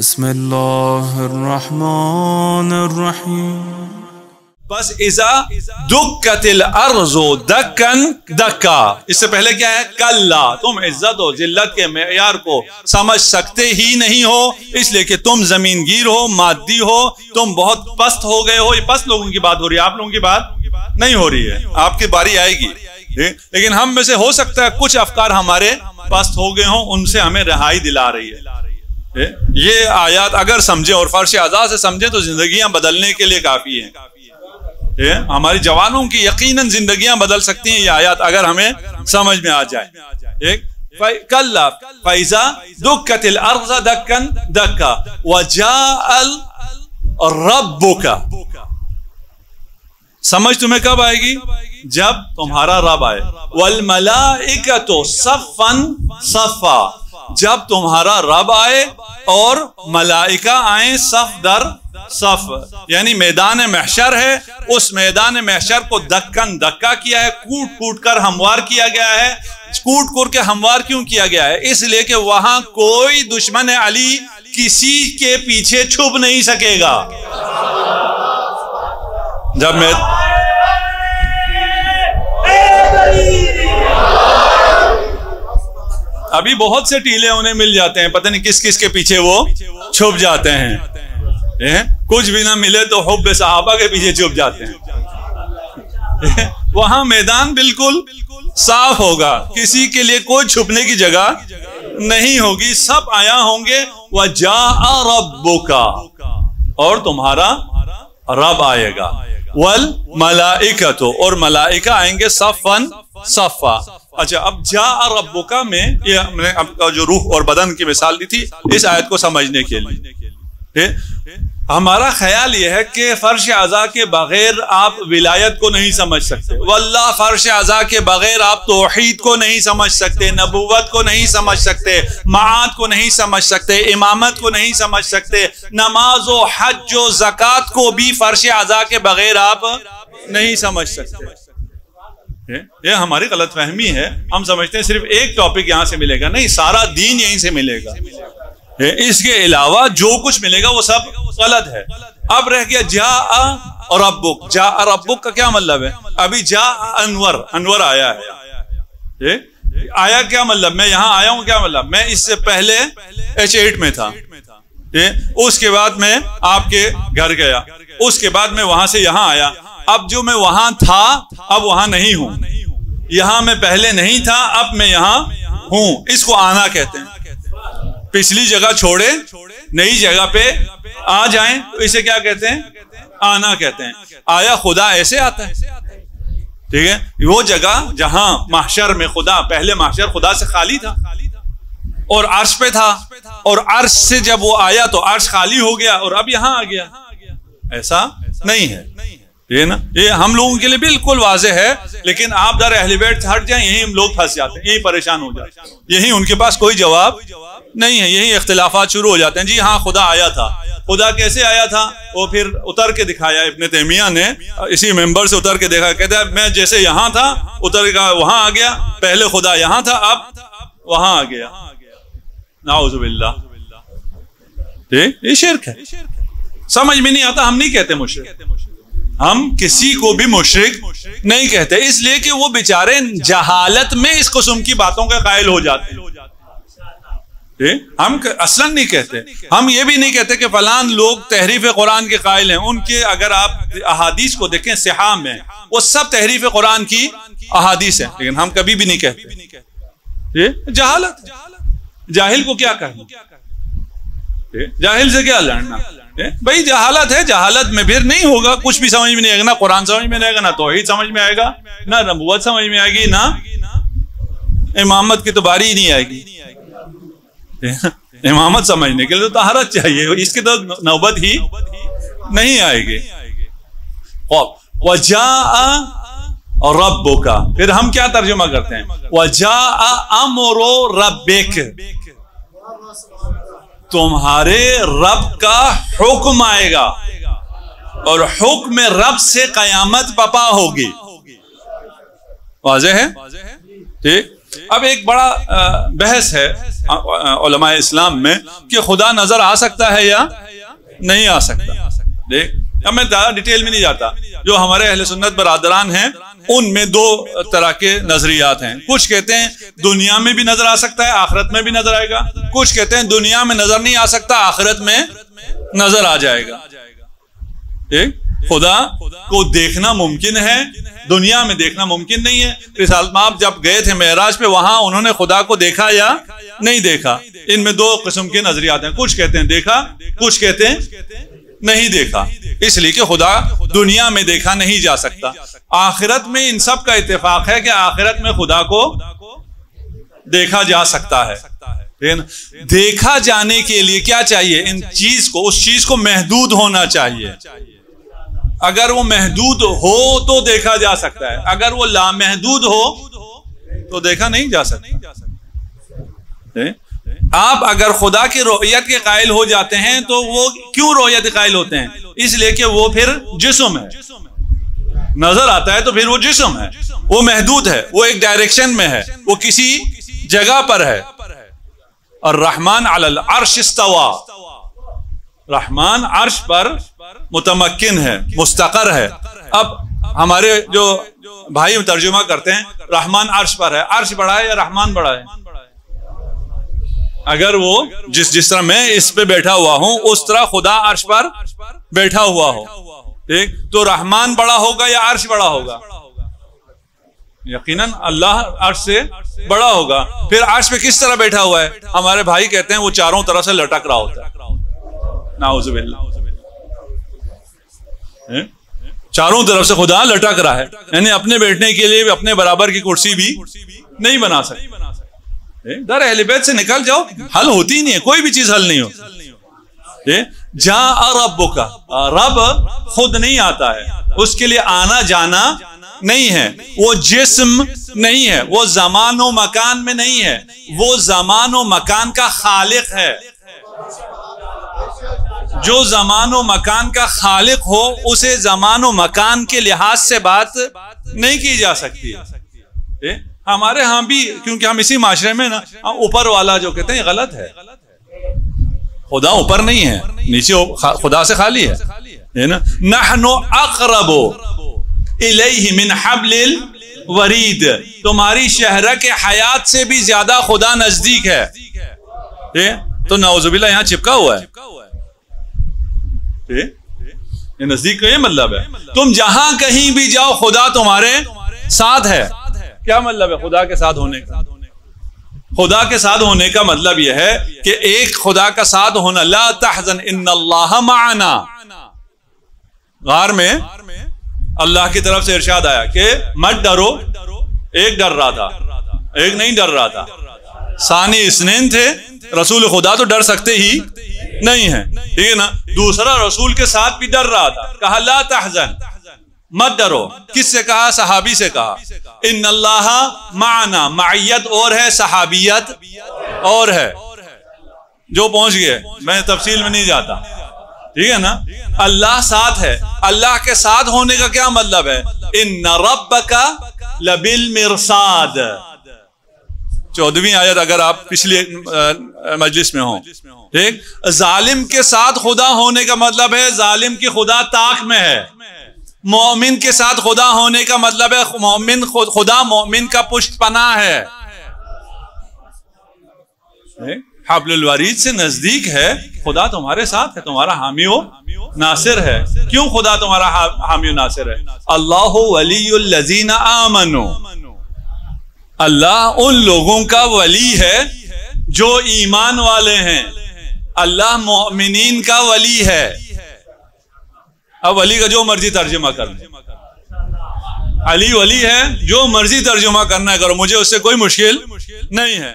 بسم اللہ الرحمن الرحیم۔ بس اذا دکت الارض دکن دکا، اس سے پہلے کیا ہے؟ کلا، تم عزت و ذلت کے معیار کو سمجھ سکتے ہی نہیں ہو، اس لیے کہ تم زمین گیر ہو، مادی ہو، تم بہت پست ہو گئے ہو۔ یہ پست لوگوں کی بات ہو رہی ہے، آپ لوگوں کی بات نہیں ہو رہی ہے، آپ کی باری آئے گی۔ لیکن ہم میں سے ہو سکتا ہے کچھ افکار ہمارے پست ہو گئے ہوں، ان سے ہمیں رہائی دلا رہی ہے۔ یہ آیات اگر سمجھیں اور فرش اعضاء سے سمجھیں تو زندگیاں بدلنے کے لیے کافی ہیں۔ ہماری جوانوں کی یقیناً زندگیاں بدل سکتی ہیں یہ آیات اگر ہمیں سمجھ میں آ جائے۔ کلا فَإِذَا دُكَّتِ الْأَرْضَ دَكًّا دَكًّا وَجَاءَ رَبُّكَ۔ سمجھ تمہیں کب آئے گی؟ جب تمہارا رب آئے۔ وَالْمَلَائِكَةُ صَفًّا صَفًّا، جب تمہارا رب آئے اور ملائکہ آئیں صف در صف، یعنی میدان محشر ہے، اس میدان محشر کو دکن دکا کیا ہے، کوٹ کوٹ کر ہموار کیا گیا ہے۔ کوٹ کوٹ کے ہموار کیوں کیا گیا ہے؟ اس لیے کہ وہاں کوئی دشمن علی کسی کے پیچھے چھپ نہیں سکے گا۔ جب میں ابھی بہت سے ٹیلے انہیں مل جاتے ہیں، پتہ نہیں کس کس کے پیچھے وہ چھپ جاتے ہیں۔ کچھ بھی نہ ملے تو حب صحابہ کے پیچھے چھپ جاتے ہیں۔ وہاں میدان بالکل صاف ہوگا، کسی کے لیے کوئی چھپنے کی جگہ نہیں ہوگی، سب آیا ہوں گے۔ وَجَاءَ رَبُّكَ، اور تمہارا رب آئے گا۔ وَالْمَلَائِكَةُ، اور ملائکہ آئیں گے صفاً صفا۔ اچھا، اب جاء ربک میں یہ ہم نے اب جو روح اور بدن کی مثال دی تھی اس آیت کو سمجھنے کے لیے ہمارا خیال یہ ہے کہ فرش اعضاء کے بغیر آپ ولایت کو نہیں سمجھ سکتے، واللہ فرش اعضاء کے بغیر آپ توحید کو نہیں سمجھ سکتے، نبوت کو نہیں سمجھ سکتے، معاد کو نہیں سمجھ سکتے، امامت کو نہیں سمجھ سکتے، نماز و حج و زکوٰۃ کو بھی فرش اعضاء کے بغیر آپ نہیں سمجھ سکتے۔ یہ ہماری غلط فہمی ہے، ہم سمجھتے ہیں صرف ایک ٹاپک یہاں سے ملے گا، نہیں، سارا دین یہیں سے ملے گا، اس کے علاوہ جو کچھ ملے گا وہ سب غلط ہے۔ اب رہ گیا جاء ربک، جاء ربک کا کیا مطلب ہے؟ ابھی جاء انور، انور آیا ہے، آیا کیا مطلب؟ میں یہاں آیا ہوں کیا مطلب؟ میں اس سے پہلے H8 میں تھا، اس کے بعد میں آپ کے گھر گیا، اس کے بعد میں وہاں سے یہاں آیا، اب جو میں وہاں تھا اب وہاں نہیں ہوں، یہاں میں پہلے نہیں تھا اب میں یہاں ہوں، اس کو آنا کہتے ہیں۔ پچھلی جگہ چھوڑے نئی جگہ پہ آ جائیں تو اسے کیا کہتے ہیں؟ آنا کہتے ہیں۔ آیا خدا ایسے آتا ہے، ٹھیک ہے، وہ جگہ جہاں محشر میں خدا، پہلے محشر خدا سے خالی تھا اور عرش پہ تھا، اور عرش سے جب وہ آیا تو عرش خالی ہو گیا اور اب یہاں آ گیا، ایسا نہیں ہے۔ یہ نا، یہ ہم لوگوں کے لیے بالکل واضح ہے، لیکن آپ در اہل بیت سے ہٹ جائیں، یہیں ہم لوگ پھنس جاتے ہیں، یہیں پریشان ہو جاتے ہیں، یہیں ان کے پاس کوئی جواب نہیں ہے، یہیں اختلافات شروع ہو جاتے ہیں۔ جی ہاں خدا آیا تھا، خدا کیسے آیا تھا؟ وہ پھر اتر کے دکھایا، ابن تیمیہ نے اسی ممبر سے اتر کے دیکھا، کہتا ہے میں جیسے یہاں تھا اتر کے وہاں آ گیا، پہلے خدا یہاں تھا اب وہاں آ گیا، نعوذ باللہ۔ یہ شرک ہے، سمجھ میں نہیں آتا، ہم نہیں کہتے مشرک، ہم کسی کو بھی مشرک نہیں کہتے، اس لیے کہ وہ بیچارے جہالت میں اس قسم کی باتوں کے قائل ہو جاتے ہیں۔ ہم اصلاً نہیں کہتے، ہم یہ بھی نہیں کہتے کہ فلان لوگ تحریف قرآن کے قائل ہیں، ان کے اگر آپ احادیث کو دیکھیں صحاح میں وہ سب تحریف قرآن کی احادیث ہیں، لیکن ہم کبھی بھی نہیں کہتے۔ جہالت، جاہل کو کیا کرنا، جاہل سے کیا لڑنا؟ بھائی جہالت ہے، جہالت میں پھر نہیں ہوگا، کچھ بھی سمجھ میں نہیں آئے گا، نہ قرآن سمجھ میں نہیں آئے گا، نہ توحید سمجھ میں آئے گا، نہ نبوت سمجھ میں آئے گی، نہ امامت کی تو باری ہی نہیں آئے گی۔ امامت سمجھنے کے لیے تو طہارت چاہیے، اس کی تو نوبت ہی نہیں آئے گی۔ وَجَاءَ رَبُّكَ، پھر ہم کیا ترجمہ کرتے ہیں؟ وَجَاءَ أَمْرُ رَبِّكَ، تمہارے رب کا حکم آئے گا، اور حکم رب سے قیامت بپا ہوگی۔ واضح ہے؟ ٹھیک، اب ایک بڑا بحث ہے علماء اسلام میں کہ خدا نظر آ سکتا ہے یا نہیں آ سکتا. دیکھ اب میں زیادہ ڈیٹیل میں نہیں جاتا. جو ہمارے اہل سنت برادران ہیں ان میں دو طرح کے نظریات ہیں. کچھ کہتے ہیں دنیا میں بھی نظر آ سکتا ہے, آخرت میں بھی نظر آئے گا. کچھ کہتے ہیں دنیا میں نظر نہیں آ سکتا, آخرت میں نظر آ جائے گا. خدا کو دیکھنا ممکن ہے, دنیا میں دیکھنا ممکن نہیں ہے. رسالت مآب جب گئے تھے معراج پہ, وہاں انہوں نے خدا کو دیکھا یا نہیں دیکھا. ان میں دو قسم کے نظریات ہیں. کچھ کہتے ہیں دیکھا, کچھ کہتے ہیں نہیں دیکھا, اس لیے کہ خدا دنیا میں دیکھا نہیں جا سکتا. آخرت میں ان سب کا اتفاق ہے کہ آخرت میں خدا کو دیکھا جا سکتا ہے. دیکھا جانے کے لیے کیا چاہیے؟ اس چیز کو محدود ہونا چاہیے. اگر وہ محدود ہو تو دیکھا جا سکتا ہے, اگر وہ لامحدود ہو تو دیکھا نہیں جا سکتا. آپ اگر خدا کی رؤیت کے قائل ہو جاتے ہیں تو وہ کیوں رؤیت کے قائل ہوتے ہیں؟ اس لیے کہ وہ پھر جسم ہے, نظر آتا ہے تو پھر وہ جسم ہے, وہ محدود ہے, وہ ایک ڈائریکشن میں ہے, وہ کسی جگہ پر ہے. الرحمن علی العرش استوى, رحمان عرش پر متمکن ہے, مستقر ہے. اب ہمارے جو بھائی ترجمہ کرتے ہیں رحمان عرش پر ہے, عرش بڑا ہے یا رحمان بڑا ہے؟ اگر وہ جس طرح میں اس پہ بیٹھا ہوا ہوں اس طرح خدا عرش پر بیٹھا ہوا ہو, ٹھیک, تو رحمان بڑا ہوگا یا عرش بڑا ہوگا؟ یقیناً اللہ عرش سے بڑا ہوگا. پھر عرش پہ کس طرح بیٹھا ہوا ہے؟ ہمارے بھائی کہتے ہیں وہ چاروں طرف سے لٹک رہا ہوتا ہے. نعوذ باللہ, چاروں طرف سے خدا لٹک رہا ہے, یعنی اپنے بیٹھنے کے لیے اپنے برابر کی کرسی بھی نہیں بنا سکتے. در اہل بیت سے نکل جاؤ, حل ہوتی نہیں ہے, کوئی بھی چیز حل نہیں ہوتی. جاء ربک, رب خود نہیں آتا ہے, اس کے لیے آنا جانا نہیں ہے, وہ جسم نہیں ہے, وہ زمان و مکان میں نہیں ہے, وہ زمان و مکان کا خالق ہے. جو زمان و مکان کا خالق ہو اسے زمان و مکان کے لحاظ سے بات نہیں کی جا سکتی. ہمارے ہاں بھی, کیونکہ ہم اسی معاشرے میں نا, اوپر والا جو کہتے ہیں یہ غلط ہے. خدا اوپر نہیں ہے, نیچے خدا سے خالی ہے نا. نحن اقرب الیہ من حبل الورید, تمہاری شہرک حیات سے بھی زیادہ خدا نزدیک ہے. تو نعوذ باللہ یہاں چپکا ہوا ہے. یہ نزدیک کا یہ مطلب ہے, تم جہاں کہیں بھی جاؤ خدا تمہارے ساتھ ہے. کیا مطلب ہے خدا کے ساتھ ہونے کا؟ خدا کے ساتھ ہونے کا مطلب یہ ہے کہ ایک خدا کا ساتھ ہونا. لا تحزن ان اللہ معنا. غار میں اللہ کی طرف سے ارشاد آیا کہ مت ڈرو. ایک ڈر رہا تھا, ایک نہیں ڈر رہا تھا. ثانی اثنین تھے, رسول خدا تو ڈر سکتے ہی نہیں ہے, ٹھیک ہے نا. دوسرا رسول کے ساتھ بھی ڈر رہا تھا, کہا لا تحزن, مت ڈرو. کس سے کہا؟ صحابی سے کہا. ان اللہ معنا, معیت اور ہے, صحابیت اور ہے. جو پہنچ گئے, میں تفصیل میں نہیں جاتا, ٹھیک ہے نا. اللہ ساتھ ہے. اللہ کے ساتھ ہونے کا کیا مطلب ہے؟ ان ربک لبالمرصاد. 14ویں آیت اگر آپ پچھلی مجلس میں ہوں, ٹھیک. ظالم کے ساتھ خدا ہونے کا مطلب ہے ظالم کی خدا طاق میں ہے. مومن کے ساتھ خدا ہونے کا مطلب ہے خدا مومن کا پشت پناہ ہے. حبل الورید سے نزدیک ہے, خدا تمہارے ساتھ ہے, تمہارا حامی و ناصر ہے. کیوں خدا تمہارا حامی و ناصر ہے؟ اللہ ولی الذین آمنوا, اللہ ان لوگوں کا ولی ہے جو ایمان والے ہیں. اللہ مومنین کا ولی ہے. اب ولی کا جو مرضی ترجمہ کرنا, علی ولی ہے, جو مرضی ترجمہ کرنا کرو, مجھے اس سے کوئی مشکل نہیں ہے.